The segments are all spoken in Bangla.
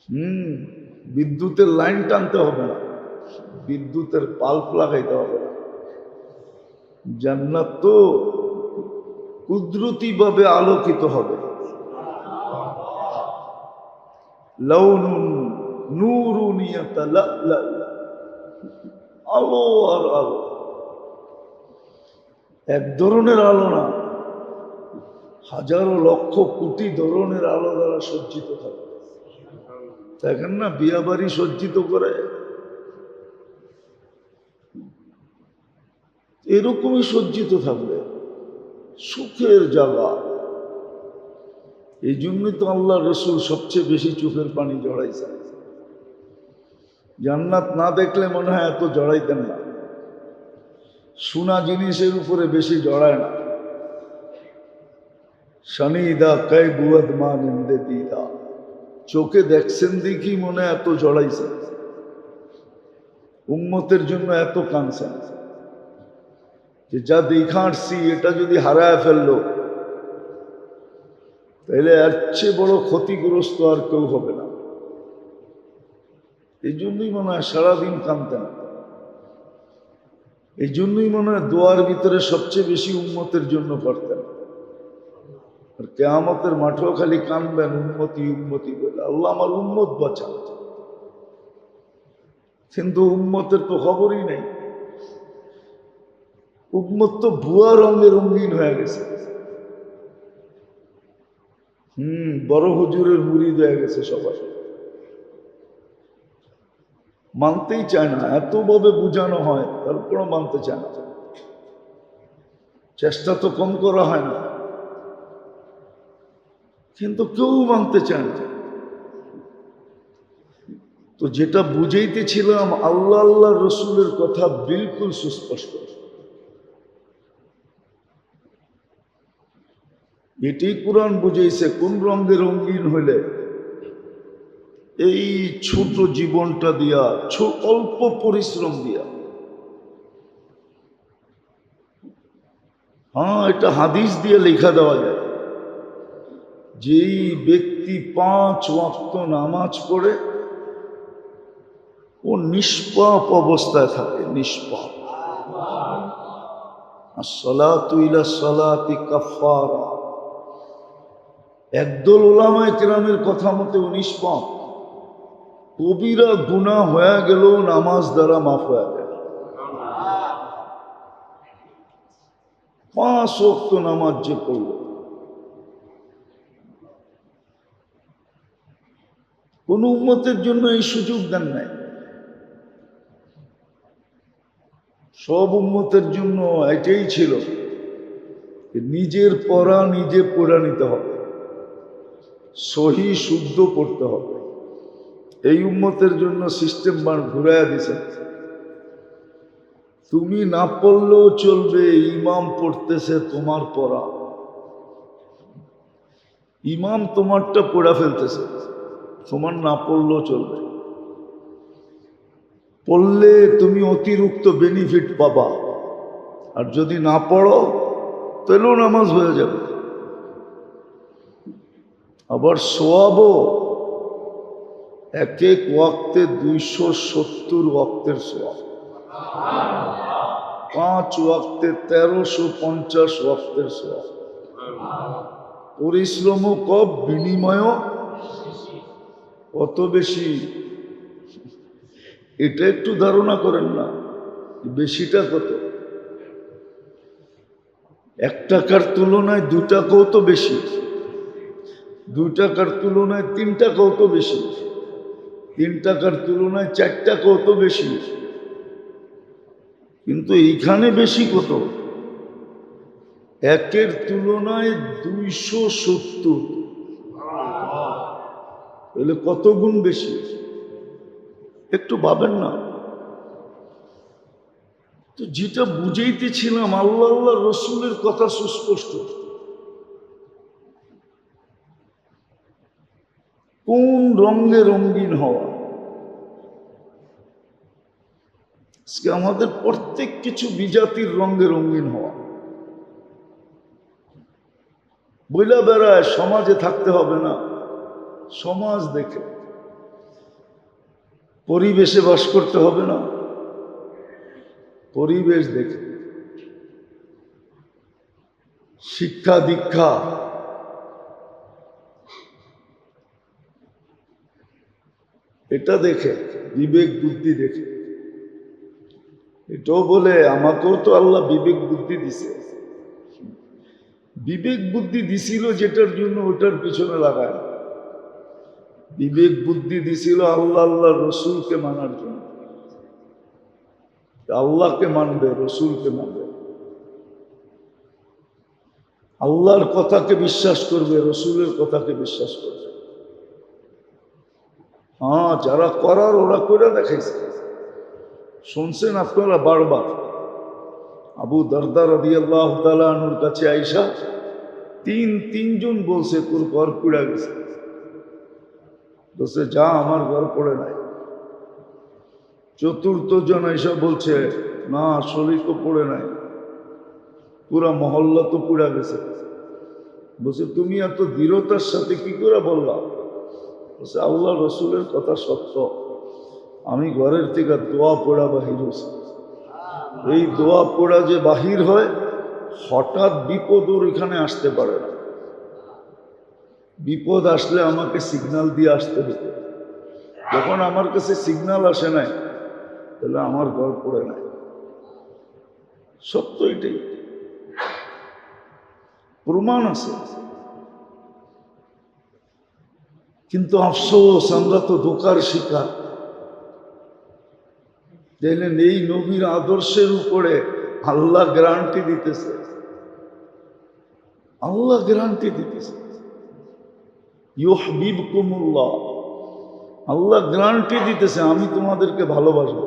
হুম, বিদ্যুতের লাইন টানতে হবে না, বিদ্যুতের বাল্ব লাগাইতে হবে না। জান্নাত তো কুদরতি ভাবে আলোকিত হবে। লাউনুন নূরুন ইয়াতালাআলা, আলো আর আলো, এক ধরনের আলো না, হাজারো লক্ষ কোটি ধরনের আলো দ্বারা সজ্জিত থাকবে। দেখেন না বিয়া বাড়ি সজ্জিত করে, এরকমই সজ্জিত থাকবে, সুখের জায়গা। এই জন্যই তো আল্লাহ রসুল সবচেয়ে বেশি চোখের পানি জড়াইছেন। জান্নাত না দেখলে মনে হয় এত জড়াইতেন না। সোনা জিনিসের উপরে বেশি জড়ায় না। শনিদা কয় বুয়াদ মা নিন্দে দিদা, চোখে দেখছেন দেখি মনে এত জড়াইছেন, উম্মতের জন্য এত কাঁদছেন যে যা দেখাচ্ছি এটা যদি হারায় ফেললো তাহলে এর চেয়ে বড় ক্ষতিগ্রস্ত আর কেউ হবে না। এই জন্যই মনে হয় সারাদিন কাঁদতেন। এই জন্যই মনে হয় দোয়ার ভিতরে সবচেয়ে বেশি উম্মতের জন্য করতেন। আর কিয়ামতের মাঠেও খালি কাঁদবেন উম্মতি উম্মতি বলে, আল্লাহ আমার উম্মত বাঁচান। কিন্তু উম্মতের তো খবরই নেই। উম্মত তো ভুয়া রঙে রঙিন হয়ে গেছে। বড় হুজুরের মুরিদ হয়ে গেছে সবাই, মানতেই চায় না। এতভাবে বুঝানো হয় তারপরও মানতে চায় না। চেষ্টা তো কম করা হয় না, কিন্তু কেউ মানতে চায় না। তো যেটা বুঝাইতেছিলাম, আল্লাহ আল্লাহ রসুলের কথা বিলকুল সুস্পষ্ট। এটাই কোরআন বুঝাইছে কোন রঙে রঙিন হইলে এই ছোট জীবনটা দিয়া, অল্প পরিশ্রম দিয়া। হ্যাঁ, এটা হাদিস দিয়ে লেখা দেওয়া যায়। যেই ব্যক্তি 5 ওয়াক্ত নামাজ পড়ে ও নিষ্পাপ অবস্থায় থাকে, নিষ্পাপ। আসসালাতু ইলা সালাতি কাফারা। একদল উলামায়ে কেরামের কথা মতে ও নিষ্পাপ, কবিরা গুনাহ হয়ে গেল নামাজ দ্বারা মাফ হয়ে গেল। 5 ওয়াক্ত নামাজ যে পড়ল, কোন উম্মতের জন্য এই সুযোগ দেন নাই। সব উম্মতের জন্য এটাই ছিল, নিজের পড়া নিজে পড়া নিতে হবে, সহি শুদ্ধ পড়তে হবে। এই উম্মতের জন্য সিস্টেম ঘুরাইয়া দিছে। তুমি না পড়লেও চলবে, ইমাম পড়তেছে তোমার পড়া, ইমাম তোমারটা পড়া ফেলতেছে, তোমার না পড়লেও চলবে। পড়লে তুমি অতিরিক্ত বেনিফিট পাবা, আর যদি না পড়ো তাহলেও নামাজ হয়ে যাবে। আবার সোয়াবও এক এক ওয়াক্তে 270 ওয়াক্তের সোয়াব, 5 ওয়াক্তে 1350 ওয়াক্তের সোয়াব। পরিশ্রমও কম, বিনিময়ও অত বেশি। এটা একটু ধারণা করেন না বেশিটা কত। 1 টাকার তুলনায় 2 টাকাও তো বেশি, 2 টাকার তুলনায় 3 টাকাও তো বেশি, 3 টাকার তুলনায় 4 টাকাও তো বেশি। কিন্তু এইখানে বেশি কত, 1-এর তুলনায় 270, তাহলে কত গুণ বেশি একটু ভাবেন না। তো যেটা বুঝাইতেছিলাম, আল্লাহ আল্লাহ রসুলের কথা সুস্পষ্ট। কোন রঙে রঙিন হওয়া, আজকে আমাদের প্রত্যেক কিছু বিজাতির রঙে রঙিন হওয়া। বইলা বেড়ায় সমাজে থাকতে হবে না, সমাজ দেখে পরিবেশে বাস করতে হবে না? পরিবেশ দেখে, শিক্ষা দীক্ষা, এটা দেখে, বিবেক বুদ্ধি দেখে। এটাও বলে আমাকেও তো আল্লাহ বিবেক বুদ্ধি দিছে। বিবেক বুদ্ধি দিছিল যেটার জন্য ওটার পিছনে লাগায়। বিবেক বুদ্ধি দিছিল আল্লাহ আল্লাহ রসুলকে মানার জন্য। আল্লাহকে মানবে, রসুলকে মানবে, আল্লাহর কথাকে বিশ্বাস করবে, রসুলের কথাকে বিশ্বাস করবে। হ্যাঁ, যারা করার ওরা করে দেখাইছে, শুনছেন আপনারা বারবার। আবু দারদা রাদিয়াল্লাহু তাআলা আনহুর কাছে আইসা তিনজন বলছে তোর ঘর পুড়া গেছে। বলছে যা, আমার ঘর পড়ে নাই। চতুর্থ জন আইসা বলছে না, আসলেই তো পড়ে নাই, পুরা মহল্লা তো পুড়া গেছে। বলছে তুমি এত দৃঢ়তার সাথে কি করে বললা? বলছে আল্লাহ রসুলের কথা সত্য, আমি ঘরের থেকে দোয়া পড়া বাহির হয়েছি। এই দোয়া পড়া যে বাহির হয়, হঠাৎ বিপদ ওর এখানে আসতে পারে না। বিপদ আসলে আমাকে সিগন্যাল দিয়ে আসতে হতো। যখন আমার কাছে সিগন্যাল আসে নাই, তাহলে আমার ঘর পড়ে নাই। সত্য এটাই, প্রমাণ আছে। কিন্তু আফসোস, আমরা তো ধোঁকার শিকার। দেখলেন এই নবীর আদর্শের উপরে আল্লাহ গ্যারান্টি দিতেছে, আল্লাহ গ্যারান্টি দিতেছে ইউহিব্বুকুমুল্লাহ, আল্লাহ গ্যারান্টি দিতেছে আমি তোমাদেরকে ভালোবাসবো।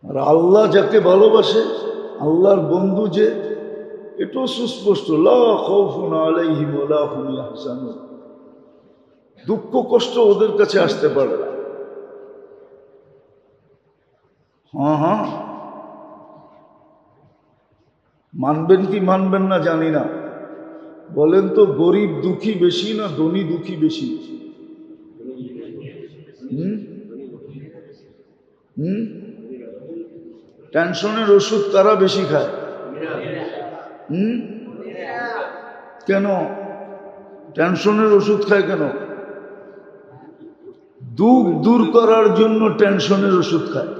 আর আল্লাহ যাকে ভালোবাসে, আল্লাহর বন্ধু যে, এটাও সুস্পষ্ট, লা খাউফুন আলাইহিম ওয়ালা হুম ইয়াহজানুন। দুঃখ কষ্ট ওদের কাছে আসতে পারে না। হ্যাঁ, মানবেন কি মানবেন না জানি না। বলেন তো, গরিব দুঃখী বেশি না ধনী দুঃখী বেশি? টেনশনের ওষুধ কারা বেশি খায়? কেন টেনশনের ওষুধ খায়? কেন? দুঃখ দূর করার জন্য টেনশনের ওষুধ খায়।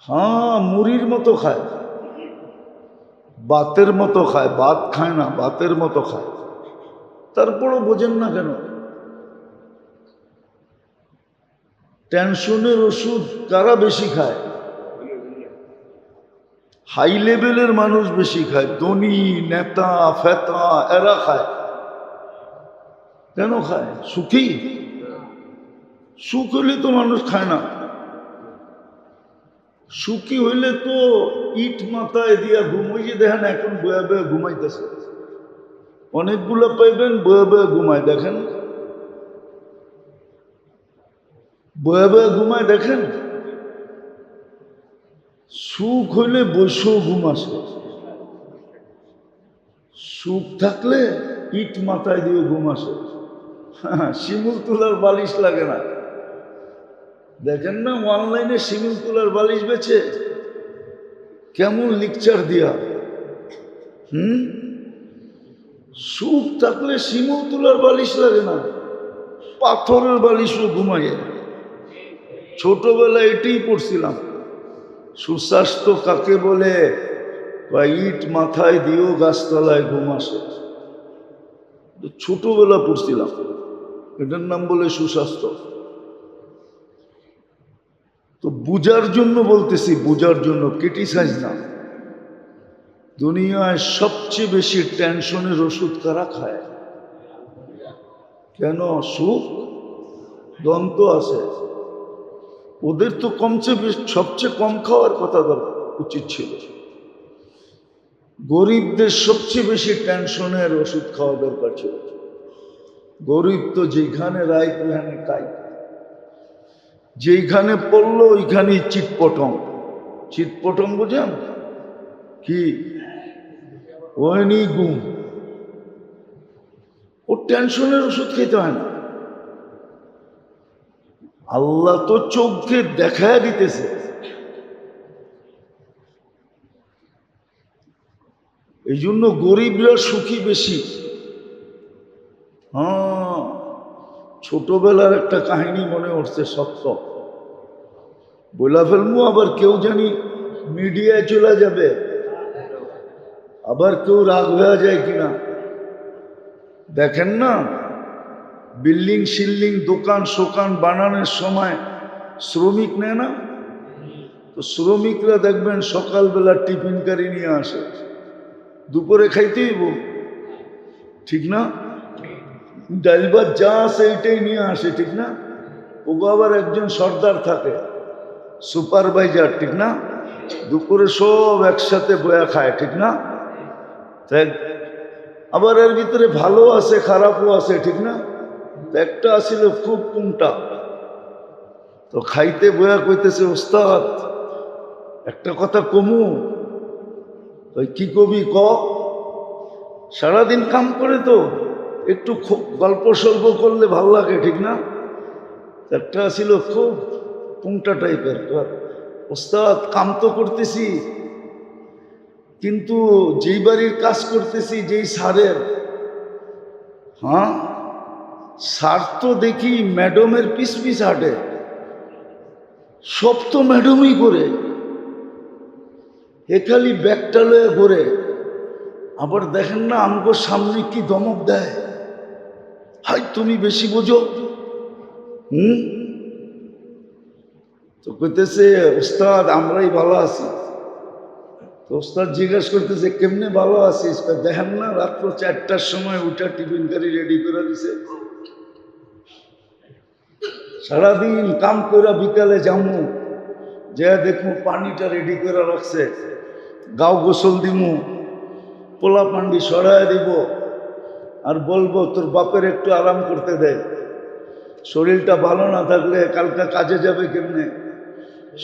হ্যাঁ, মুড়ির মতো খায়, বাতের মতো খায়। ভাত খায় না, বাতের মতো খায়। তারপরও বোঝেন না কেন? টেনশনের ওষুধ কারা বেশি খায়? হাই লেভেলের মানুষ বেশি খায়, ধনী নেতা ফেতা এরা খায়। কেন খায়? সুখী? সুখ হইলে তো মানুষ খায় না। সুখী হইলে তো ইট মাথায় দিয়া ঘুমাইয়ে, দেখেন এখন বয়া বয়া ঘুমাইতেছে। অনেকগুলো পাইবেন বয়া বয়া ঘুমায়, দেখেন বয়া বয়া ঘুমায়, দেখেন। সুখ হইলে বৈশও ঘুম আসে, সুখ থাকলে ইট মাথায় দিয়ে ঘুম আসে। শিমুল তোলার বালিশ লাগে না। দেখেন না অনলাইনে শিমুল তোলার বালিশ বেচে, কেমন লিকচার দিয়া। সুখ থাকলে শিমুল তোলার বালিশ লাগে না, পাথরের বালিশও ঘুমায়। ছোটবেলায় এটাই পড়ছিলাম, সুস্বাস্থ্য কাকে বলে? বা ইট মাথায় দিয়েও গাছতলায় ঘুম আসে। ছোটবেলা পড়ছিলাম, এটার নাম বলে সুস্বাস্থ্য। তো বুঝার জন্য বলতেছি, বুঝার জন্য, ক্রিটিসাইজ না। দুনিয়ায় সবচেয়ে বেশি টেনশনের ওষুধ কারা খায়? কেন? সুখ দন্ত আছে, ওদের তো সবচেয়ে কম খাওয়ার কথা উচিত ছিল। গরিবদের সবচেয়ে বেশি টেনশনের ওষুধ খাওয়া দরকার ছিল। গরিব তো যেখানে রায় ওইখানে খাই, যেইখানে পড়লো ওইখানেই চিটপটং। চিটপটং বোঝেন কি? ওইনি গুম, ওর টেনশনের ওষুধ খেতে হয় না। আল্লাহ তো চোখকে দেখায় দিতেছে। এই জন্য গরিবরা সুখী বেশি। হ্যাঁ, ছোটবেলার একটা কাহিনী মনে উঠছে, সত্য বইলা ফেলবো, আবার কেউ জানি মিডিয়ায় চলে যাবে, আবার কেউ রাগ হয়ে যায় কিনা। দেখেন না, বিল্ডিং শিল্ডিং দোকান সোকান বানানোর সময় শ্রমিক নেয় না, তো শ্রমিকরা দেখবেন সকালবেলা টিফিন কারি নিয়ে আসে, দুপুরে খাইতেই ঠিক না, ডাল ভাত যা আছে এইটাই নিয়ে আসে, ঠিক না। ওগো আবার একজন সর্দার থাকে, সুপারভাইজার, ঠিক না, দুপুরে সব একসাথে বয়া খায়, ঠিক না। আবার এর ভিতরে ভালো আছে খারাপও আছে, ঠিক না। একটা আসিল খুব কোনটা, তো খাইতে বয়া কইতেছে, ওস্তাদ একটা কথা কমু। ওই কি কবি ক, সারাদিন কাম করে তো একটু গল্প সল্প করলে ভাল লাগে, ঠিক না। একটা ছিল খুব পুংটা টাইপের, ওস্তাদ কাম তো করতেছি, কিন্তু যেই বাড়ির কাজ করতেছি যেই সারের, হ্যাঁ সার তো দেখি ম্যাডামের পিস পিস হাঁটে, সব তো ম্যাডামই করে, এ খালি ব্যাগটা লয়ে ঘোরে। আবার দেখেন না আমগো সামনে কি ধমক দেয়, হাই তুমি বেশি বোঝো। তো কইতেছে, ওস্তাদ আমরাই ভালো আছি। তো ওস্তাদ জিজ্ঞাসা করতেছে, কেমনে ভালো আছিস? দেখেন না রাত্র 4টার সময় উঠা টিফিন কারি রেডি করে দিছে, সারাদিন কাম করে বিকালে যামু, যে দেখমু পানিটা রেডি করে রাখছে, গাও গোসল দিমু, পোলা পান্ডি সরাই দিব, আর বলবো তোর বাপের একটু আরাম করতে দেয়, শরীরটা ভালো না থাকলে কালকে কাজে যাবে কেমনে,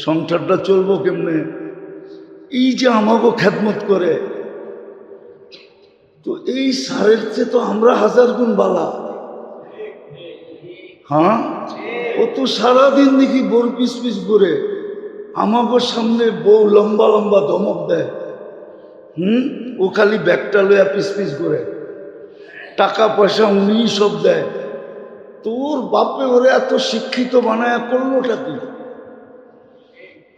সংসারটা চলবো কেমনে। এই যে আমাকে খেদমত করে, তো এই সারের চেয়ে তো আমরা 1000 গুণ বালা। হ্যাঁ, ও তো সারাদিন দেখি বোর পিস পিস করে, আমাকে সামনে বউ লম্বা লম্বা ধমক দেয়, ও খালি ব্যাগটা লইয়া পিস পিস করে, টাকা পয়সা উনি সব দেয়। তোর বাপে ওরে এত শিক্ষিত বানায় করলোটা কি?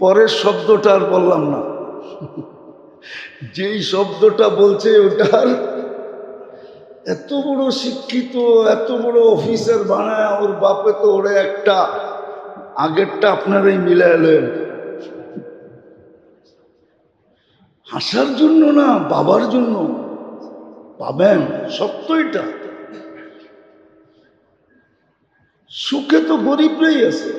পরের শব্দটা আর বললাম না, যেই শব্দটা বলছে ওটার, এত বড় শিক্ষিত এত বড় অফিসার বানায় ওর বাপে তো ওরে একটা আগেরটা আপনারাই মিলায় এলেন। হাসার জন্য না, বাবার জন্য পাবেন, সত্য এটা। সুখে তো গরিবরাই আছে।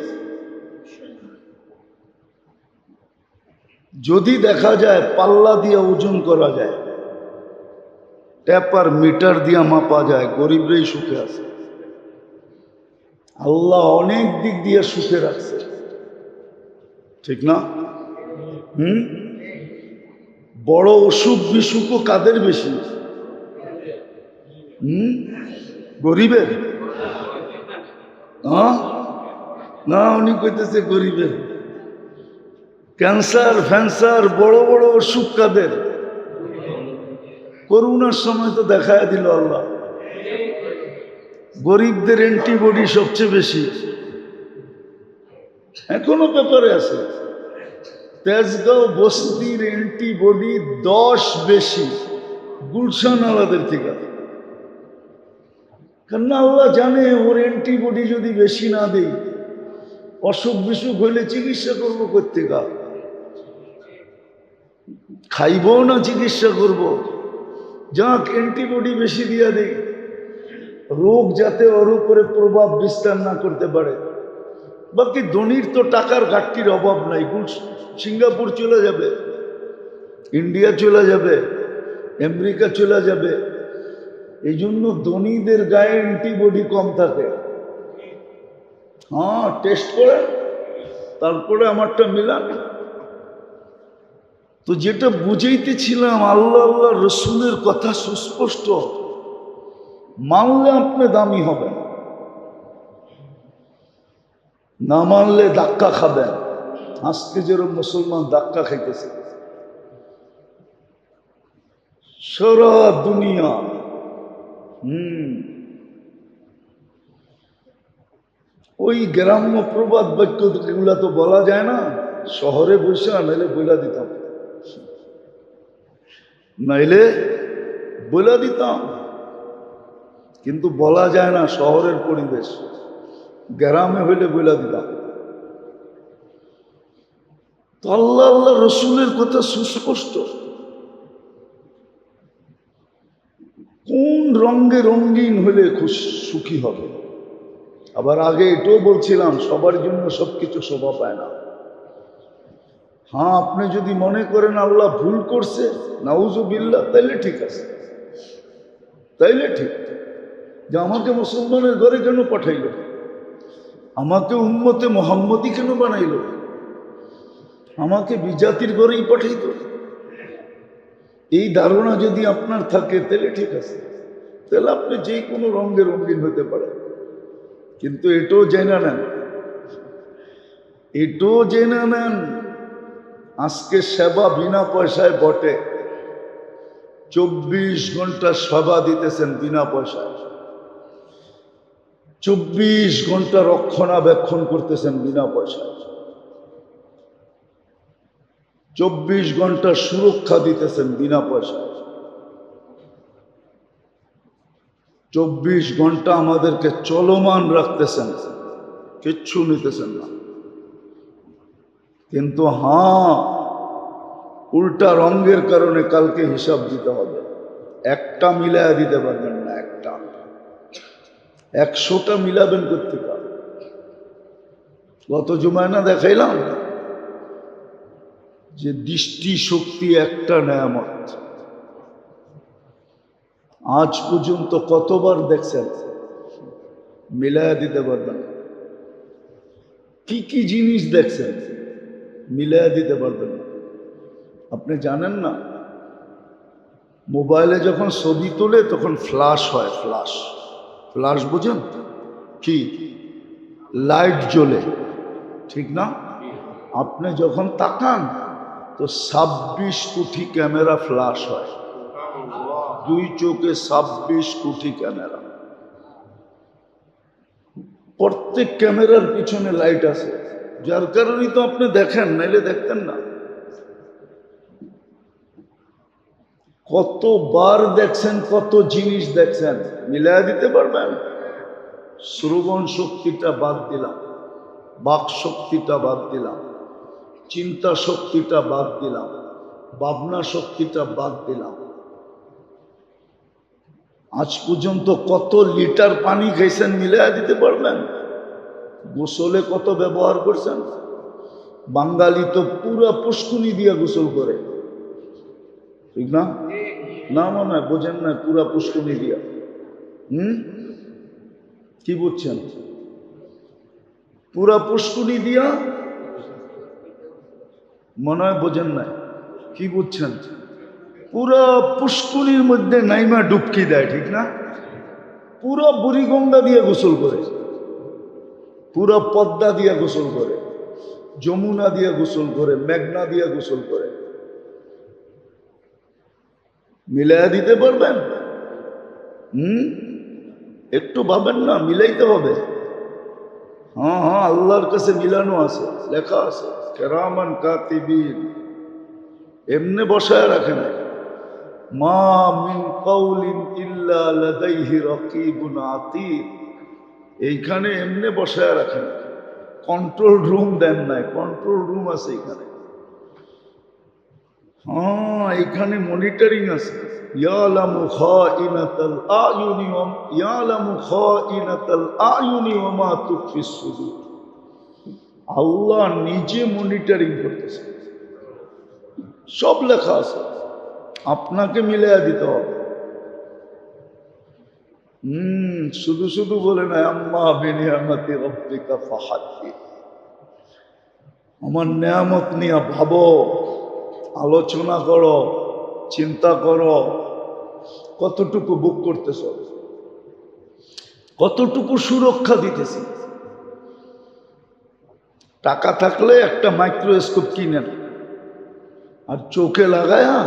যদি দেখা যায় পাল্লা দিয়ে ওজন করা যায়, ট্যাপার মিটার দিয়া মাপা যায়, গরিবরাই সুখে আছে। আল্লাহ অনেক দিক দিয়ে সুখে রাখছে, ঠিক না। বড় অসুখ বিসুখও কাদের বেশি? গরিবের। না, উনি কইতেছে গরিবের। ক্যান্সার ফ্যান্সার বড় বড় অসুখ কাদের? করোনার সময় তো দেখায় দিল আল্লাহ, গরিবদের অ্যান্টিবডি সবচেয়ে বেশি, এখনো পেপারে আছে। তেজগাঁও বস্তির অ্যান্টিবডি 10 বেশি গুলশান আলাদের থেকে। কারণ আল্লাহ জানে ওর অ্যান্টিবডি যদি বেশি না দেই, অসুখ বিসুখ হইলে চিকিৎসা করবো কোত্থেকা? খাইব না চিকিৎসা করব? যাক অ্যান্টিবডি বেশি দিয়া দেই, রোগ যাতে ওর উপরে প্রভাব বিস্তার না করতে পারে। বাকি ধনীর তো টাকার ঘাটতির অভাব নাই, সিঙ্গাপুর চলে যাবে, ইন্ডিয়া চলে যাবে, আমেরিকা চলে যাবে। এই জন্য ধনীদের গায়ে অ্যান্টিবডি কম থাকে। হ্যাঁ, টেস্ট করে তারপরে আমারটা মিলান। তো যেটা বুঝাইতেছিলাম, আল্লাহ আল্লাহ রসুলের কথা সুস্পষ্ট, মানলে আপনি দামি হবেন, না মানলে ধাক্কা খাবেন। আজকে যেরকম মুসলমান ধাক্কা খাইতেছে সারা দুনিয়া। ওই গ্রাম্য প্রবাদ বাক্য এগুলা তো বলা যায় না, শহরে বসে নাইলে বইলা দিতাম, নাইলে বইলা দিতাম, কিন্তু বলা যায় না, শহরের পরিবেশ। গ্রামে হইলে বইলা দিতাম। তো আল্লাহ আল্লাহ রসুলের কথা সুস্পষ্ট, কোন রঙে রঙিন হলে সুখী হবে। আবার আগে এটাও বলছিলাম, সবার জন্য সবকিছু শোভা পায় না। হ্যাঁ, আপনি যদি মনে করেন আল্লাহ ভুল করছে, নাউজুবিল্লাহ, তাইলে ঠিক আছে, তাইলে ঠিক যে আমাকে মুসলমানের ঘরে কেন পাঠাইল, আমাকে উম্মতে মোহাম্মদী কেন বানাইল, আমাকে বিজাতির ঘরেই পাঠাইত, এই ধারণা যদি আপনার থাকে তাহলে ঠিক আছে, তাহলে আপনি যে কোনো রঙে রঙিন হতে পারেন। কিন্তু এটাও জেনে নেন, এটাও জেনে নেন, আজকে সেবা বিনা পয়সায় বটে। 24 ঘন্টা সেবা দিতেছেন বিনা পয়সায়, 24 ঘন্টা রক্ষণাবেক্ষণ করতেছেন বিনা পয়সায়, 24 ঘন্টা সুরক্ষা দিতেছেন বিনা পয়সায়, 24 ঘন্টা আমাদেরকে চলমান রাখতেছেন, কিচ্ছু নিতেছেন না। কিন্তু হ্যাঁ, উল্টা রঙের কারণে কালকে হিসাব দিতে হবে। একটা মিলায়া দিতে পারবেন না, একটা, 100টা মিলাবেন করতে পারবেন। গত জুমায় না দেখাইলাম যে দৃষ্টি শক্তি একটা নেয়ামত। আজ পর্যন্ত কতবার দেখছেন, মিলায়া দিতে পারবেন। কি কি জিনিস দেখছেন, মিলায়া দিতে পারবেন না। আপনি জানেন না, মোবাইলে যখন ছবি তোলে তখন ফ্ল্যাশ হয়, ফ্ল্যাশ, ফ্ল্যাশ বুঝেন কি, লাইট জ্বলে, ঠিক না? আপনি যখন তাকান তো 26 কোটি ক্যামেরা ফ্ল্যাশ হয়, 2 চোখে 26 কোটি ক্যামেরা, প্রত্যেক ক্যামেরার পিছনে লাইট আছে, যার কারণেই তো আপনি দেখেন, নাইলে দেখতেন না। কতবার দেখছেন, কত জিনিস দেখছেন, মিলায়া দিতে পারবেন? শ্রবণ শক্তিটা বাদ দিলাম, বাক শক্তিটা বাদ দিলাম, চিন্তা শক্তিটা বাদ দিলাম, ভাবনা শক্তিটা বাদ দিলাম। আজ পর্যন্ত কত লিটার পানি খাইছেন, মিলায়া দিতে পারবেন? গোসলে কত ব্যবহার করছেন? বাঙালি তো পুরা পুষ্কুনি দিয়ে গোসল করে, ঠিক না? না মনে হয় বোঝেন না, পুরা পুষ্কুনি দিয়া। কি বুঝছেন? পুরা পুষ্কুনি দিয়া, মনে হয় বোঝেন না। কি বুঝছেন? পুরা পুষ্কুনির মধ্যে নাইমা ডুবকি দেয়, ঠিক না? পুরা বুড়িগঙ্গা দিয়ে গোসল করে, পুরা পদ্মা দিয়ে গোসল করে, যমুনা দিয়ে গোসল করে, মেঘনা দিয়ে গোসল করে। মিলাইয়া দিতে পারবেন? একটু ভাবেন না, মিলাইতে হবে। হ্যাঁ হ্যাঁ, আল্লাহর কাছে মিলানো আছে, লেখা আছে কিরামান কাতিবিন, এমনি বসায় রাখে না। মা মিন কাউলিন ইল্লা লাদাইহি রাকিবুন আতীদ, এইখানে এমনি বসায় রাখে না, কন্ট্রোল রুম দেন নাই, কন্ট্রোল রুম আছে এখানে। হ্যাঁ, এখানে মনিটরিং আছে। ইয়ালামু খাইনাতাল আয়ুনি ওয়া ইয়ালামু খাইনাতাল আয়ুনি ওয়া মা তুখফিস সুদূর। আল্লাহ নিজে মনিটরিং করতেছে, সব লেখা আছে, আপনাকে মিলাইয়া দিতে হবে। শুধু শুধু বলে না আম্মা বিনিয়ামতি রাব্বিকা ফাহাদ্দিস, আমার নিয়ামত নিয়ে ভাবো, আলোচনা করো, চিন্তা করো, কতটুকু বুক করতেছ। কতটুকু সুরক্ষা দিতেছি? টাকা থাকলে একটা মাইক্রোস্কোপ কিনেন, আর চোখে লাগায়া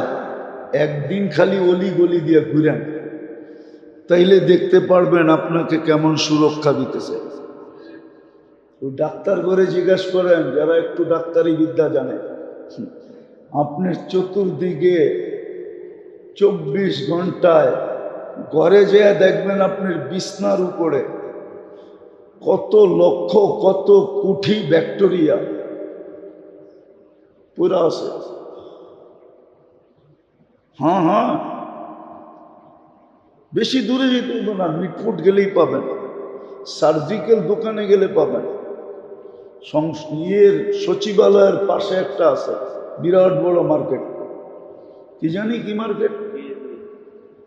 একদিন খালি অলি গলি দিয়ে ঘুরেন, তাইলে দেখতে পারবেন আপনাকে কেমন সুরক্ষা দিতেছে। ওই ডাক্তার করে জিজ্ঞেস করেন যারা একটু ডাক্তারি বিদ্যা জানে, আপনার চতুর্দিকে 24 ঘন্টায় ঘরে যেয়ে দেখবেন আপনার বিছনার উপরে কত লক্ষ কত কোটি ব্যাকটেরিয়া পুরা আছে। হ্যাঁ হ্যাঁ, বেশি দূরে যেতে হবে না, মিটফুট গেলেই পাবেন, সার্জিক্যাল দোকানে গেলে পাবেন। সচিবালয়ের পাশে একটা আছে বিরাট বড় মার্কেট, কি জানি কি মার্কেট,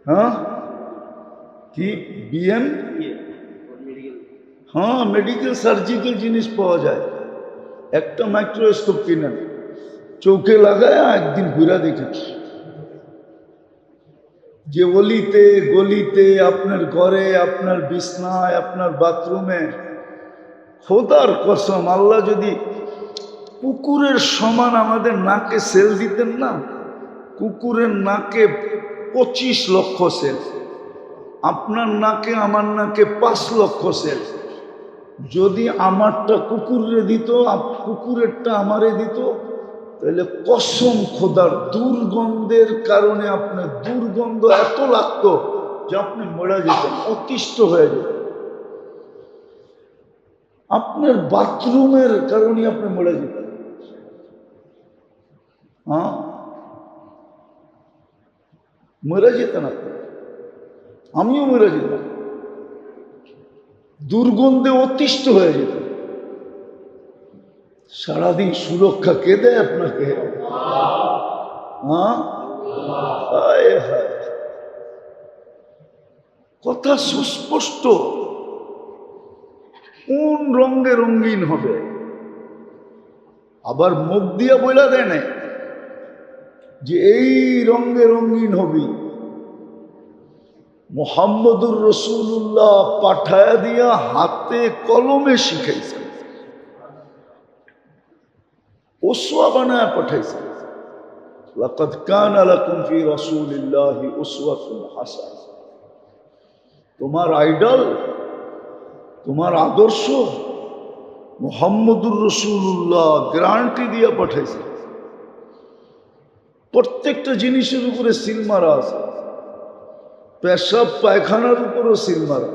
হ্যাঁ কি বিএম, হ্যাঁ মেডিকেল সার্জিক্যাল জিনিস পাওয়া যায়। একটা মাইক্রোস্কোপ কিনেন, চোখে লাগায় একদিন ঘুরা দেখেন, যে অলিতে গলিতে, আপনার ঘরে, আপনার বিছনায়, আপনার বাথরুমে, খোদার কসম আল্লাহ যদি কুকুরের সমান আমাদের নাকে সেল দিতেন না, কুকুরের নাকে 25 লক্ষ সেল, আপনার নাকে আমার নাকে 5 লক্ষ সেল। যদি আমারটা কুকুরে দিত, কুকুরেরটা আমারে দিত, তাহলে কসম খোদার দুর্গন্ধের কারণে আপনার দুর্গন্ধ এত লাগতো যে আপনি মরে যেতেন, অতিষ্ঠ হয়ে যেতেন। আপনার বাথরুমের কারণে আপনি মরে যেতেন। হ্যাঁ মরে যেতেন আপনি, আমিও মরে যেতাম, দুর্গন্ধে অতিষ্ঠ হয়ে যেত। সারাদিন সুরক্ষা কে দেয় আপনাকে? হ্যাঁ হায় হায়, কথা সুস্পষ্ট, কোন রঙে রঙিন হবে। আবার মুখ দিয়া বইলা দেয় না যে এই রঙে রঙিন হবি। মুহাম্মদুর রাসূলুল্লাহ পাঠায়া দিয়া হাতে কলমে শিখাইছে, উসওয়া বানায় পাঠাইছে। লাকাদ কানা লাকুম ফি রাসূলিল্লাহি উসওয়াতুন হাসানাহ। তোমার আইডল, তোমার আদর্শ মুহাম্মদুর রাসূলুল্লাহ গ্যারান্টি দিয়া পাঠাইছে। প্রত্যেকটা জিনিসের উপরে সিল মারা আছে, পেশাব পায়খানার উপরও সিল মারা,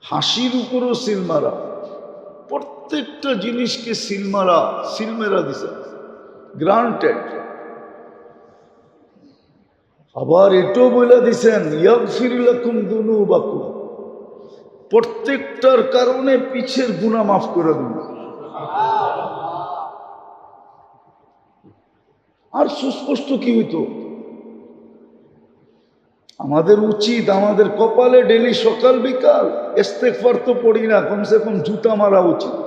হাসির উপরও সিল মারা, প্রত্যেকটা জিনিসকে সিল মারা, সিল মেরা দিছে, গ্রান্টেড। আবার এটাও বলে দিছেন ইয়াগফির লাকুম যুনুবাকুম, প্রত্যেকটার কারণে পিছের গুনাহ মাফ করে দিন। আর সুস্পষ্ট কি হইতো? আমাদের উচিত, আমাদের কপালে ডেলি সকাল বিকাল ইস্তেগফার তো পড়ি না, কমসে কম জুতা মারা উচিত।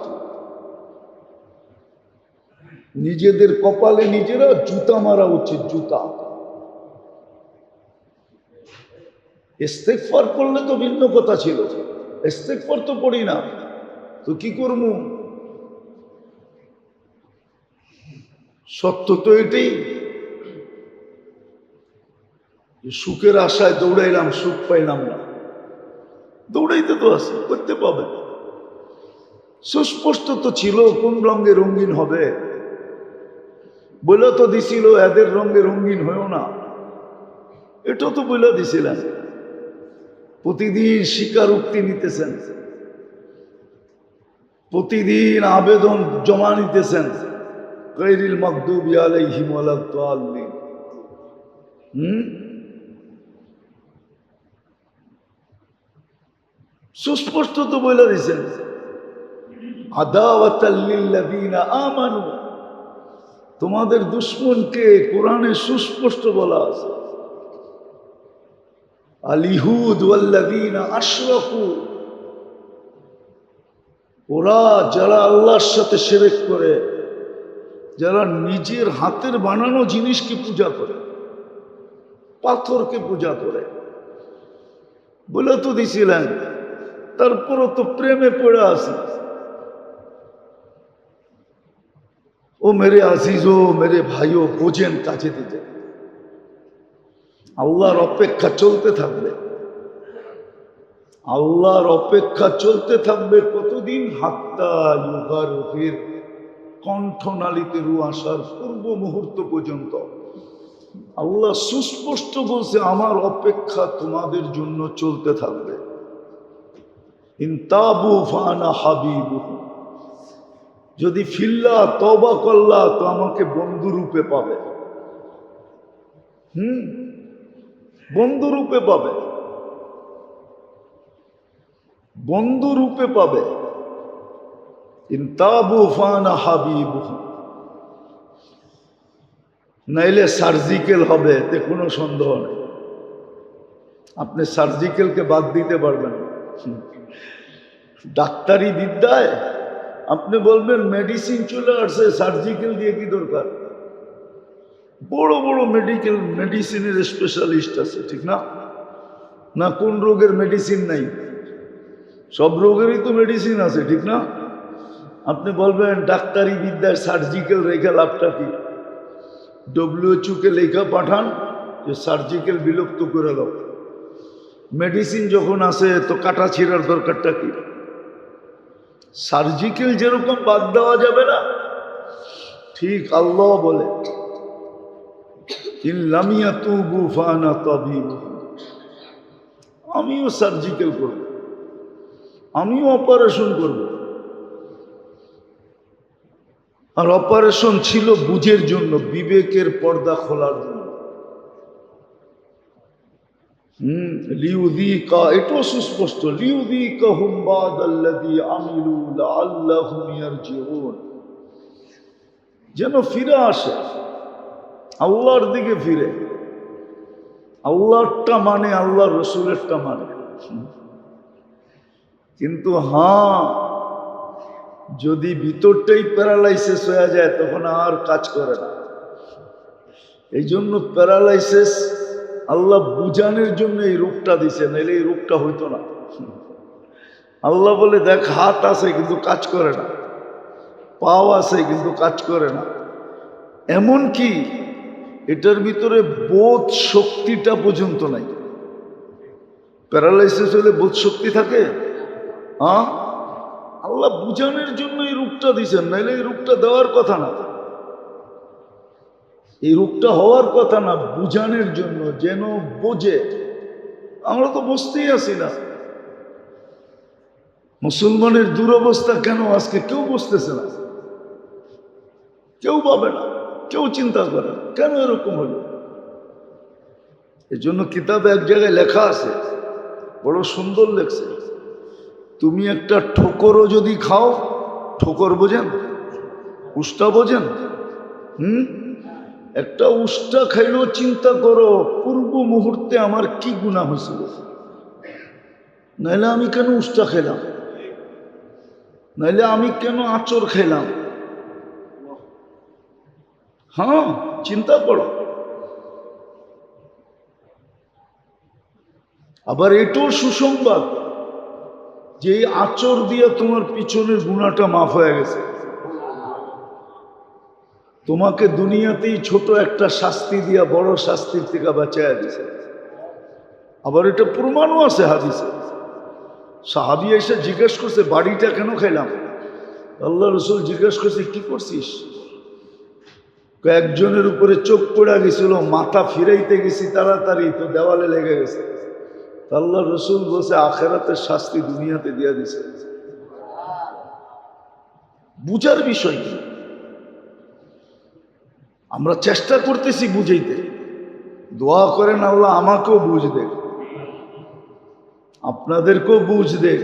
নিজেদের কপালে নিজেরা জুতা মারা উচিত, জুতা। ইস্তেগফার করলে তো ভিন্ন কথা ছিল, ইস্তেগফার তো পড়ি না, তো কি করবো? সত্য তো এটাই, সুখের আশায় দৌড়াইলাম, সুখ পাইলাম না। দৌড়াইতে তো আছে, করতে পাবে। সুস্পষ্ট তো ছিল কোন রঙে রঙিন হবে, বলে তো দিছিল এদের রঙে রঙিন হয়েও না, এটা তো বলে দিছিলেন। প্রতিদিন স্বীকারোক্তি নিতেছেন, প্রতিদিন আবেদন জমা নিতেছেন, গায়রিল মাগদুবি আলাইহিম ওয়ালাদ দাল্লিন। সুস্পষ্ট তো বলে দিয়েছেন আদাওয়াতাল লিল্লাযীনা আমানু, তোমাদের দুশমনকে কোরআনে সুস্পষ্ট বলা আছে। আল ইহুদ ওয়াল্লাযীনা আশরাকু, ওরা যারা আল্লাহর সাথে শিরক করে, যারা নিজের হাতের বানানো জিনিসকে পূজা করে, পাথরকে পূজা করে, বলে তো দিছিলেন, তারপরও তো প্রেমে পড়ে আছে। ও মেরে আজিজো, মেরে ভাইও, বোঝেন কাছে দিতে, আল্লাহর অপেক্ষা চলতে থাকবে, আল্লাহর অপেক্ষা চলতে থাকবে। কতদিন? হাত্তা ইউগার ফির, কণ্ঠনালীতে রু আসার পূর্ব মুহূর্ত পর্যন্ত। আল্লাহ সুস্পষ্ট বলছে, আমার অপেক্ষা তোমাদের জন্য চলতে থাকবে। ইনতাবু ফানা হাবিবু, যদি ফিল্লা তওবা করলা তো আমাকে বন্ধু রূপে পাবে। বন্ধু রূপে পাবে, বন্ধু রূপে পাবে। ইনতাবু ফানা হাবিবু, নাইলে সার্জিক্যাল হবে, এতে কোনো সন্দেহ নেই। আপনি সার্জিক্যালকে বাদ দিতে পারবেন না। ডাক্তারি বিদ্যায় আপনি বলবেন মেডিসিন চলে আসছে, সার্জিক্যাল দিয়ে কি দরকার? বড় বড় মেডিসিনের স্পেশালিস্ট আছে, ঠিক না? না কোন রোগের মেডিসিন নাই? সব রোগেরই তো মেডিসিন আছে, ঠিক না? আপনি বলবেন ডাক্তারি বিদ্যায় সার্জিক্যাল রেখে লাভটা কি? WHO কে লেখা পাঠান যে সার্জিক্যাল বিলুপ্ত করে দাও। মেডিসিন যখন আসে তো কাটা ছিঁড়ার দরকারটা কি? সার্জিক্যাল যেরকম বাদ দেওয়া যাবে না, ঠিক আল্লাহ বলে আমিও সার্জিক্যাল করব, আমিও অপারেশন করব। আর অপারেশন ছিল বুঝের জন্য, বিবেকের পর্দা খোলার জন্য। লিউযীকা, এটাও সুস্পষ্ট, লিউযীকাহুম বাদাল্লাযী আমিলু লাআল্লাহুম ইয়ারজিউন, যেন ফিরে আসে, আল্লাহর দিকে ফিরে। আল্লাহরটা মানে আল্লাহ রসুলেরটা মানে। কিন্তু যদি ভিতরটাই প্যারালাইসিস হয়ে যায় তখন আর কাজ করে না। এই জন্য প্যারালাইসিস আল্লাহ বুঝানোর জন্য এই রোগটা দিছে, নাহলে এই রোগটা হইতো না। আল্লাহ বলে, দেখ হাত আছে কিন্তু কাজ করে না, পাও আছে কিন্তু কাজ করে না, এমন কি এটার ভিতরে বোধ শক্তিটা পর্যন্ত নাই। প্যারালাইসিস হলে বোধ শক্তি থাকে? আল্লাহ বুঝানোর জন্য এই রোগটা দিছেন, নাহলে এই রোগটা দেওয়ার কথা না, এই রোগটা হওয়ার কথা না। বুঝানোর জন্য, যেন বোঝে। আমরা তো বুঝতেই আসি না। মুসলমানের দুরবস্থা কেন আজকে কেউ বুঝতেছে না, কেউ পাবে না, কেউ চিন্তা করে না কেন এরকম হলো। এই জন্য কিতাবে এক জায়গায় লেখা আছে, বড় সুন্দর লেখছে, তুমি একটা ঠোকরও যদি খাও, ঠোকর বোঝেন, উষ্টা বোঝেন, একটা উষ্টা খাইলেও চিন্তা করো পূর্ব মুহূর্তে আমার কি গুনাহ হয়েছিল, নাইলে আমি কেন উষ্টা খেলাম, নাইলে আমি কেন আচর খেলাম। চিন্তা করো। আবার এটাও সুসংবাদ যে এই আচর দিয়ে তোমার পিছনের গুনাহটা মাফ হয়ে গেছে। তোমাকে দুনিয়াতেই ছোট একটা শাস্তি দিয়া বড় শাস্তির থেকে বাঁচাইয়া দিছে। আবার এটা প্রমাণও আছে হাদিসে। সাহাবী এসে জিজ্ঞেস করছে, বাড়িটা কেন খাইলাম? আল্লাহ রসুল জিজ্ঞেস করছে, কি করছিস? কয়েকজনের উপরে চোখ পড়া গেছিল, মাথা ফিরাইতে গেছি তাড়াতাড়ি, তো দেওয়ালে লেগে গেছে। আল্লাহ রসুল বলছে, আখেরাতের শাস্তি দুনিয়াতে দিয়া দিছে। বুঝার বিষয় কি? আমরা চেষ্টা করতেছি বুঝাইতে, দোয়া করেন আল্লাহ আমাকেও বুঝ দেখ, আপনাদেরকেও বুঝ দেখ।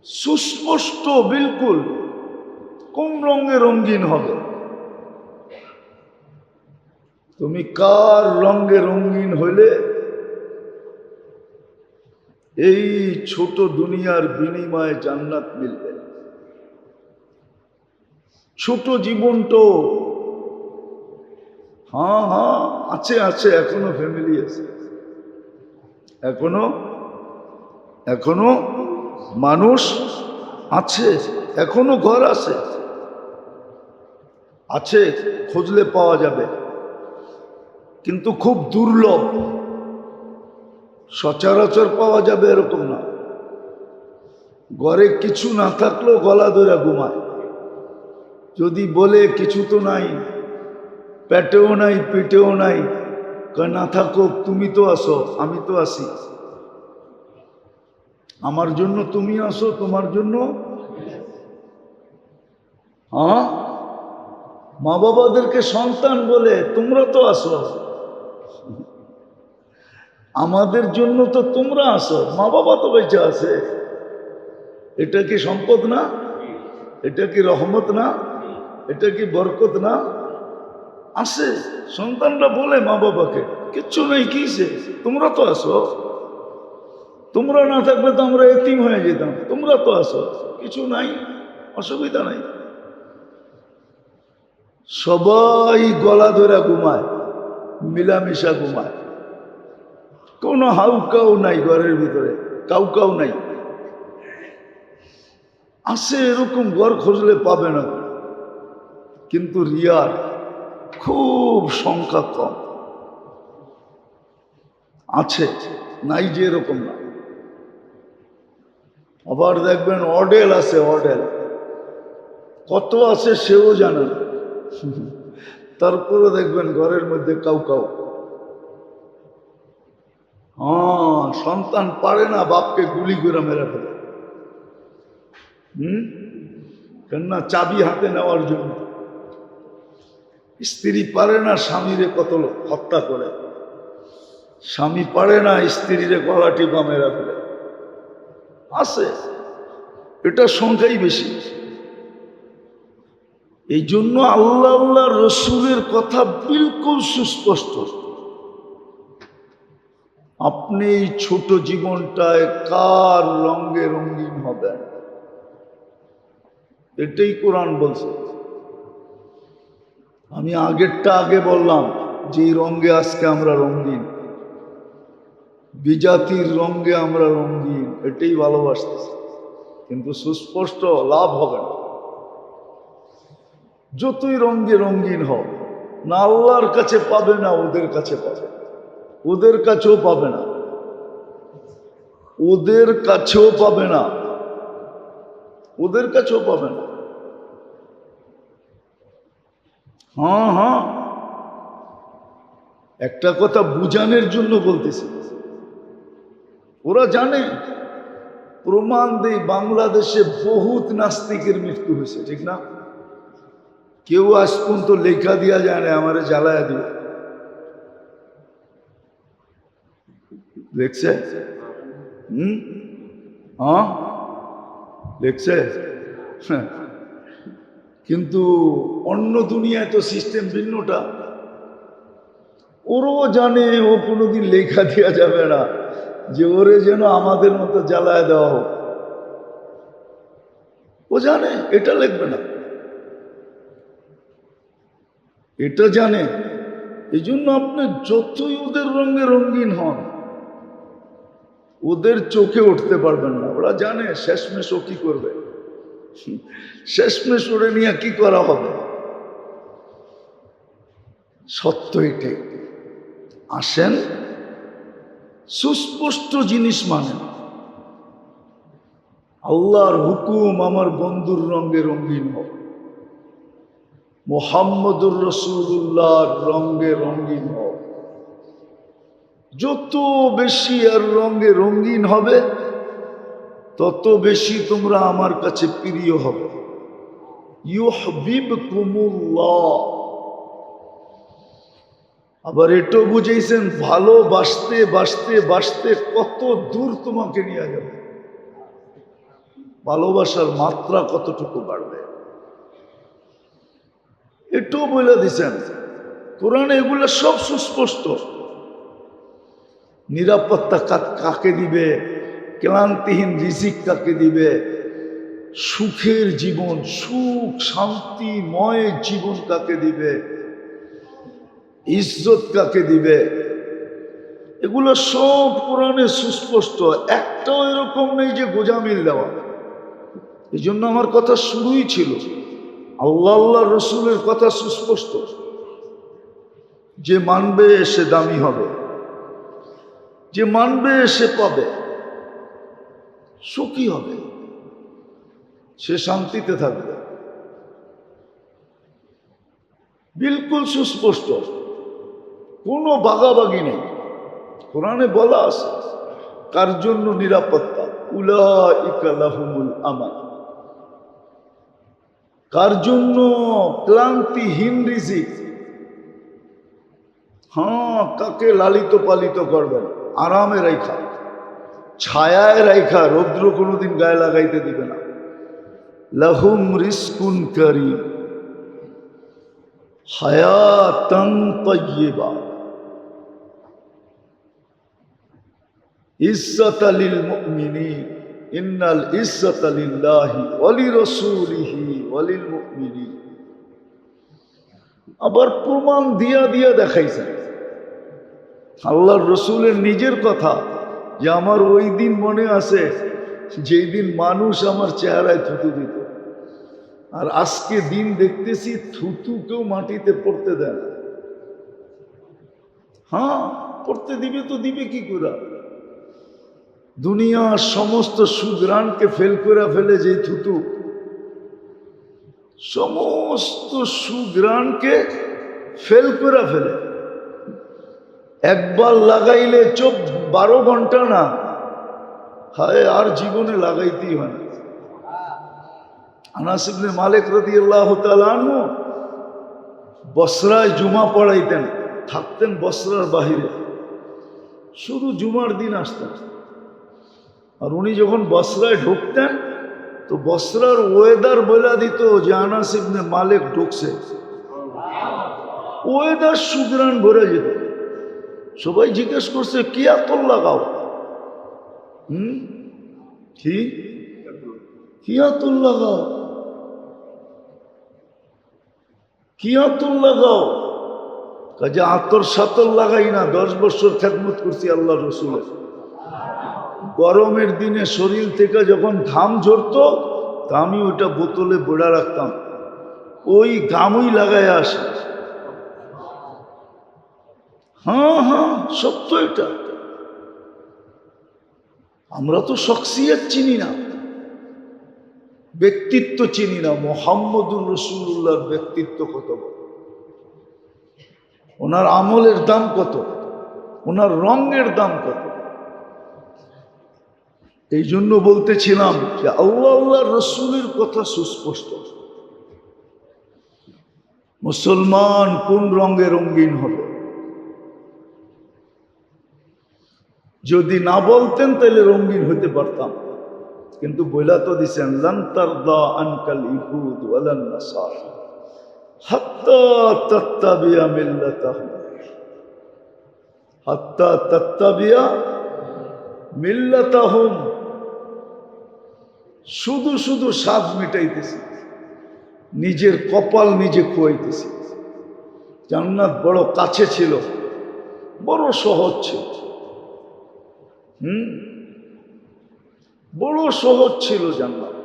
সুস্পষ্ট বিলকুল কোন রঙে রঙিন হবে। তুমি কার রঙে রঙিন হইলে এই ছোট দুনিয়ার বিনিময়ে জান্নাত মিলবে। ছোট জীবনটা আছে, এখনো ফ্যামিলি আছে, এখনো এখনো মানুষ আছে, এখনো ঘর আছে, আছে, খুঁজলে পাওয়া যাবে, কিন্তু খুব দুর্লভ। সচরাচর পাওয়া যাবে এরকম না। ঘরে কিছু না থাকলেও গলা ধরে ঘুমায়। যদি বলে কিছু তো নাই, পেটেও নাই পিঠেও নাই, না থাকো, তুমি তো আসো, আমি তো আসি, আমার জন্য তুমি আসো, তোমার জন্য। হ্যাঁ, মা বাবাদেরকে সন্তান বলে তোমরা তো আসো, আমাদের জন্য তো তোমরা আসো, মা বাবা তো বেঁচে আছে। এটা কি সম্পদ না? এটা কি রহমত না? এটা কি বরকত না? আসে, সন্তানরা বলে মা বাবাকে, কিচ্ছু নেই, কিসে, তোমরা তো আসো, তোমরা না থাকলে তো আমরা এতিম হয়ে যেতাম, তোমরা তো আসো, কিছু নাই, অসুবিধা নাই। সবাই গলা ধরে ঘুমায়, মিলামিশা ঘুমায়, কোনো হাউকাও নাই ঘরের ভিতরে, কাউ নাই। আছে এরকম ঘর খুঁজলে পাবে না, কিন্তু রিয়ার খুব সংখ্যা কম আছে, নাই যে এরকম না। আবার দেখবেন অডেল আছে, অডেল কত আছে সেও জানে না, তারপরে দেখবেন ঘরের মধ্যে কাউ সন্তান পারে না বাপকে গুলি করে মেরে ফেলে। কেননা চাবি হাতে নেওয়ার জন্য। স্ত্রী পারে না স্বামীরে কত হত্যা করে, স্বামী পারে না স্ত্রীরে গলা টিপা মেরে ফেলে, আছে, এটা সংখ্যাই বেশি। এই জন্য আল্লাহ আল্লাহ রসুলের কথা বিলকুল সুস্পষ্ট। আপনি এই ছোট জীবনটায় কার রঙে রঙিন হবেন, এটাই কোরআন বলছে। আমি আগেরটা আগে বললাম যে এই রঙে আজকে আমরা রঙিন, বিজাতির রঙে আমরা রঙিন, এটাই ভালোবাসতেছি, কিন্তু সুস্পষ্ট লাভ হবে না। যতই রঙে রঙিন হোক না, আল্লাহর কাছে পাবে না, ওদের কাছে পাবে, ওদের কাছেও পাবে না, ওদের কাছেও পাবে না, ওদের কাছেও পাবে না। হ্যাঁ, একটা কথা বুঝানোর জন্য বলতেছি, ওরা জানে, প্রমাণ দেই, বাংলাদেশে বহুত নাস্তিকের মৃত্যু হয়েছে, ঠিক না? কেউ আজ পর্যন্ত লেখা দিয়া যায় না আমারে জ্বালায়া দিয়ে, লিখছে? লিখছে? কিন্তু অন্য দুনিয়ায় তো সিস্টেম ভিন্নটা। ওরও জানে ও কোনোদিন লেখা দেওয়া যাবে না যে ওরে যেন আমাদের মতো জ্বালায় দেওয়া হোক, ও জানে এটা লিখবে না, এটা জানে। এই জন্য আপনি যতই ওদের রঙে রঙিন হন, ওদের চোখে উঠতে পারবেন না। ওরা জানে শেষমেশ ও কি করবে, শেষমেশ ওরে নিয়ে কি করা হবে। সত্য এটাই। আসেন, সুস্পষ্ট জিনিস মানেন। আল্লাহর হুকুম আমার বন্ধুর রঙে রঙিন হোক, মুহাম্মদুর রাসূলুল্লাহর রঙে রঙিন হোক। যত বেশি আর রঙে রঙিন হবে তত বেশি তোমরা আমার কাছে প্রিয় হবে। ইউহিবকুমুল্লাহ। আবার এটাও বুঝেছেন, ভালোবাসতে বাসতে বাসতে কত দূর তোমাকে নিয়ে যাবে, ভালোবাসার মাত্রা কতটুকু বাড়বে, এটাও বলে দিছেন কোরআনে। এগুলো সব সুস্পষ্ট। নিরাপত্তা কাকে দিবে, ক্লান্তিহীন রিজিক কাকে দিবে, সুখের জীবন, সুখ শান্তিময় জীবন কাকে দিবে, ইজ্জত কাকে দিবে, এগুলো সব কোরআনে সুস্পষ্ট, একটাও এরকম নেই যে গোজামিল দেওয়া। এই জন্য আমার কথা শুরুই ছিল, আল্লাহ আল্লাহ রসুলের কথা সুস্পষ্ট, যে মানবে সে দামি হবে, যে মানবে সে পাবে, সুখী হবে, সে শান্তিতে থাকবে। বিলকুল সুস্পষ্ট, কোনো বাগাবাগি নেই। কোরআনে বলা আছে কার জন্য নিরাপত্তা, উলাইকা লাহুমুল আমান, কার জন্য ক্লান্তিহীন রিজিক। হ্যাঁ, কাকে লালিত পালিত করবেন, আরামে রাইখা, ছায়ায় রাইখা, রৌদ্র কোনোদিন গায়ে লাগাইতে দিবে না। লাহুম রিজকুন কারীম হায়াতান তাইয়্যিবা ইজ্জাতাল লিল মুমিনিন ইন্নাল ইজ্জাতা লিল্লাহি ওয়া লিরাসূলিহি ওয়া লিল মুমিনিন। আবার প্রমাণ দিয়া দিয়া দেখাইছে আল্লাহর রসুলের নিজের কথা, যে আমার ওই দিন মনে আছে যেই দিন মানুষ আমার চেহারায় থুতু দিত, আর আজকে দিন দেখতেছি থুতু কেউ মাটিতে পড়তে দেয় না। হ্যাঁ, পড়তে দিবে তো দিবে কি করে? দুনিয়ার সমস্ত সুঘ্রাণকে ফেল করে ফেলে যে থুতু, সমস্ত সুঘ্রাণকে ফেল করে ফেলে। একবার লাগাইলে 12 ঘন্টা না, হায় আর জীবনে লাগাইতেই হয় না। আনাস ইবনে মালিক রাদিয়াল্লাহু তাআলা আনহু বসরায় জুমা পড়াইতেন, থাকতেন বসরার বাহিরে, শুধু জুমার দিন আসতেন। আর উনি যখন বসরায় ঢুকতেন তো বসরার ওয়েদার বলে দিত যে আনাস ইবনে মালিক ঢুকছে। ওয়েদার সুগ্রাণ ভরে যেত। সবাই জিজ্ঞেস করছে কি আতর লাগাও? কি আতর লাগাও? কি আতর লাগাও? কাজে আতর সাতর লাগাই না, 10 বছর খেদমত করছি আল্লাহ রসুলের। গরমের দিনে শরীর থেকে যখন ঘাম ঝরতো তা আমি ওইটা বোতলে বড়া রাখতাম, ওই ঘামই লাগায় আসে। হ্যাঁ হ্যাঁ, সত্য এটা। আমরা তো শখসিয়ত চিনি না, ব্যক্তিত্ব চিনি না। মুহাম্মদুর রাসূলুল্লাহর ব্যক্তিত্ব কত বড়, ওনার আমলের দাম কত, ওনার রঙের দাম কত। এই জন্য বলতেছিলাম যে আল্লাহ আল্লাহ রসুলের কথা সুস্পষ্ট। মুসলমান কোন রঙে রঙিন হবে? যদি না বলতেন তাহলে রঙিন হইতে পারতাম, কিন্তু বইলা তো দিছেন লান তারদা আনকাল ইহুদ ওয়ালান নাসারা হাত্তা তাত্তাবিয়া মিল্লাতাহুম, হাত্তা তাত্তাবিয়া মিল্লাতাহুম। শুধু শুধু স্বাদ মিটাইতেছি, নিজের কপাল নিজে খুয়াইতেছি। জান্নাত বড় কাছে ছিল, বড় সহজ ছিল। বড় সহজ ছিল জান্নাত,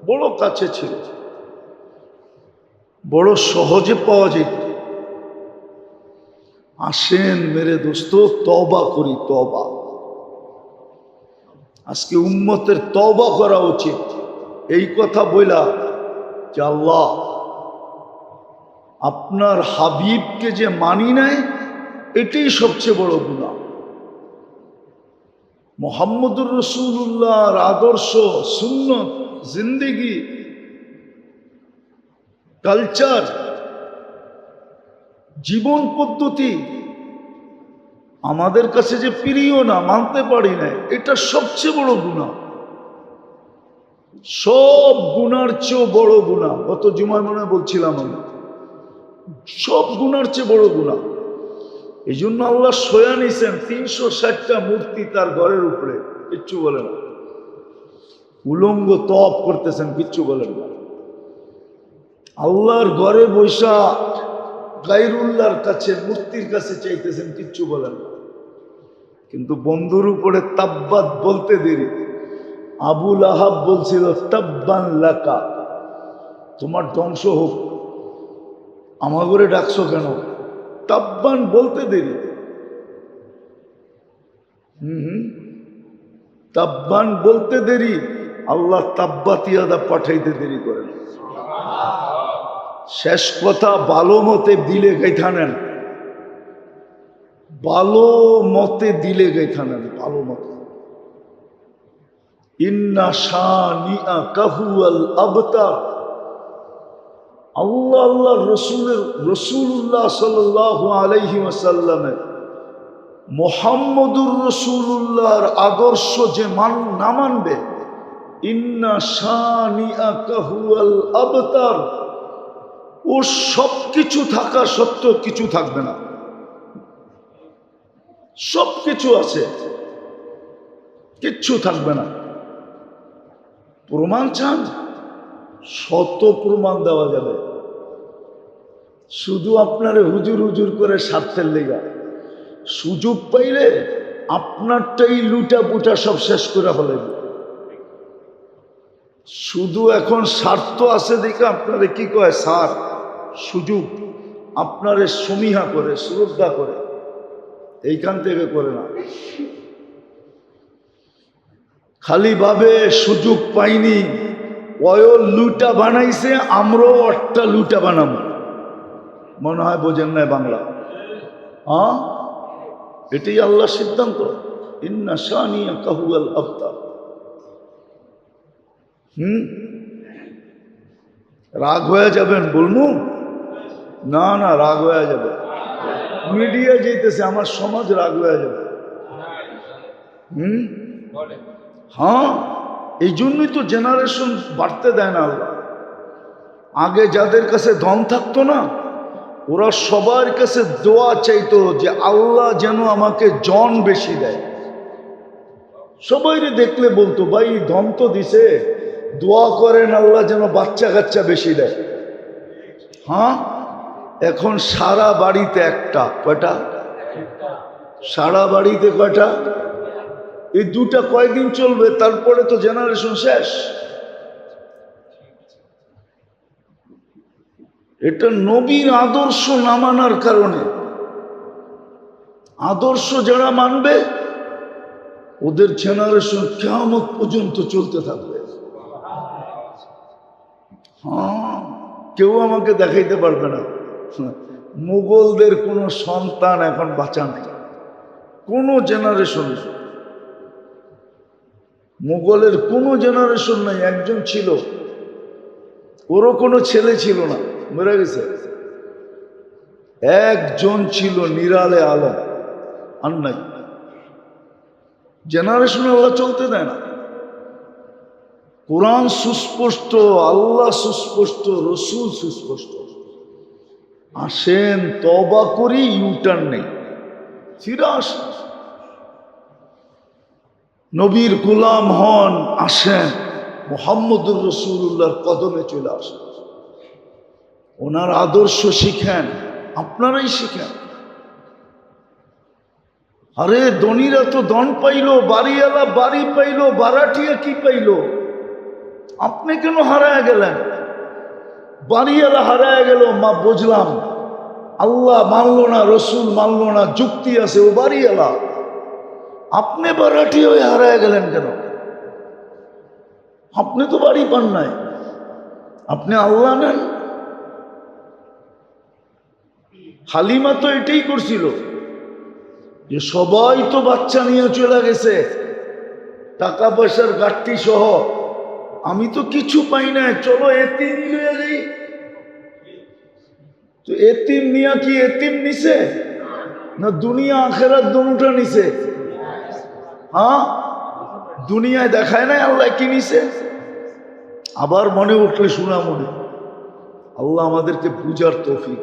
বড় কাছে ছিল, বড় সহজে পাওয়া যেত। আসেন মেরে দোস্ত, তওবা করি, তওবা। আজকে উম্মতের তওবা করা উচিত। এই কথা বইলা যে আল্লাহ আপনার হাবিবকে যে মানি নাই, এটাই সবচেয়ে বড় গুনাহ। মুহাম্মদুর রাসূলুল্লাহর আদর্শ, সুন্নত, জিন্দেগি, কালচার, জীবন পদ্ধতি আমাদের কাছে যে প্রিয় না, মানতে পারি না, এটা সবচেয়ে বড় গুনাহ। সব গুনার চেয়েও বড় গুনাহ। গত জুমায় মনে বলছিলাম আমি, সব গুনার চেয়ে বড় গুনাহ। এই জন্য আল্লাহ সয়া নিছেন 360টা মূর্তি তার ঘরের উপরে, কিচ্ছু বলে না। উলঙ্গ তপ করতেছেন, কিচ্ছু বলেন না। আল্লাহর ঘরে বৈশা গায়রুল্লাহর কাছে, মূর্তির কাছে চাইতেছেন, কিচ্ছু বলেন না। কিন্তু বন্ধুর উপরে তাব্বাত বলতে দেরি। আবুল আহাব বলছিল তাব্বান লাকা, তোমার ধ্বংস হোক, আমার ঘরে ডাকছো কেন? তাব্বান বলতে দেরি। তাব্বান বলতে দেরি, আল্লাহ তাব্বাতিয়াদা পাঠাইতে দেরি করেন। শেষ কথা ভালো মতে দিলে গাইথা নেন, ভালো মতে দিলে গাইথা নেন, ভালো মতে। ইন্না শানিআ কাহুয়াল আবতার। আল্লাহ আল্লাহ রসুল্লাহ সাল্লাল্লাহু আলাইহি ওয়াসাল্লামের মুহাম্মদুর রাসূলুল্লাহর আদর্শ যে না মানবে, ইন্না শানিআ কাহুয়াল আবতার, ও সব কিছু থাকা সত্ত্বেও কিছু থাকবে না। সব কিছু আছে, কিচ্ছু থাকবে না। প্রমাণ চান? শত প্রমাণ দেওয়া যাবে, শুধু আপনারে হুজুর হুজুর করে স্বার্থের লেগা। সুযোগ পাইলে আপনারটাই লুটা পুটা সব শেষ করে ফেলে। শুধু এখন স্বার্থ আছে দেখে আপনারে কি কয় স্যার, সুযোগ আপনারে সমীহা করে, শ্রদ্ধা করে, এইখান থেকে করে না। খালি ভাবে সুযোগ পাইনি, ওয়ো লুটা বানাইছে, আমরাও একটা লুটা বানাবো। মনে হয় বোঝেন না বাংলা? হ্যাঁ, এটাই আল্লাহর সিদ্ধান্ত। ইন্না শানিআ কাহুয়াল আবতার। রাগ হয়ে যাবেন বলবো? না না, রাগ হয়ে যাবে, মিডিয়া যেতেছে, আমার সমাজ রাগ হয়ে যাবে। হ্যাঁ, এই জন্যই তো জেনারেশন বাড়তে দেয় না আল্লাহ। আগে যাদের কাছে ধন থাকতো না, ওরা সবার কাছে দোয়া চাইতো যে আল্লাহ যেন আমাকে জন বেশি দেয়। সবাইরে দেখলে বলতো ভাই ধন তো দিছে, দোয়া করেন আল্লাহ যেন বাচ্চা কাচ্চা বেশি দেয়। হ্যাঁ, এখন সারা বাড়িতে একটা, কয়টা? সারা বাড়িতে কয়টা? এই দুটা কয়দিন চলবে, তারপরে তো জেনারেশন শেষ। এটা নবীর আদর্শ না মানার কারণে। আদর্শ যারা মানবে ওদের জেনারেশন কিয়ামত পর্যন্ত চলতে থাকবে। হ্যাঁ, কেউ আমাকে দেখাইতে পারবে না মুঘলদের কোনো সন্তান এখন বাঁচা নেই, কোনো জেনারেশন। মুঘলের কোনো জেনারেশন নাই। একজন ছিল, ওরও কোনো ছেলে ছিল না, মরে গেছে। একজন ছিল নিরালে আলম, আর নাই। জেনারেশন আল্লাহ চলতে দেয় না। কোরআন সুস্পষ্ট, আল্লাহ সুস্পষ্ট, রসুল সুস্পষ্ট। আসেন তওবা করি, ইউটার্ন নেই, ফিরে আসেন, নবীর গোলাম হন, আসেন মুহাম্মদুর রাসূলুল্লাহর কদমে চলে আসেন, ওনার আদর্শ শিখেন, আপনারাই শিখেন। আরে ধনীরা তো ধন পাইলো, বাড়িওয়ালা বাড়ি পাইলো, বারাটিয়া কি পাইলো? আপনি কেন হারায় গেলেন? বাড়িওয়ালা হারায় গেল, মা বুঝলাম, আল্লাহ মানলো না, রসুল মানলো না, যুক্তি আছে, ও বাড়িওয়ালা। আপনি বারাটি হয়ে হারায় গেলেন কেন? আপনি তো বাড়ি পান নাই, আপনি আল্লাহ নেন। হালিমা তো এটাই করছিল যে সবাই তো বাচ্চা নিয়ে চলে গেছে, টাকা পয়সার ঘাটতি সহ, আমি তো কিছু পাই না, চলো এতিম নিয়ে যাই। তো এতিম নিয়া কি এতিম নিছে না দুনিয়া আখেরাত দুটোটা নিছে? হ্যাঁ, দুনিয়ায় দেখায় নাই আল্লাহ কি নিছে। আবার মনে উঠলে শোনা মনে, আল্লাহ আমাদেরকে বুঝার তৌফিক।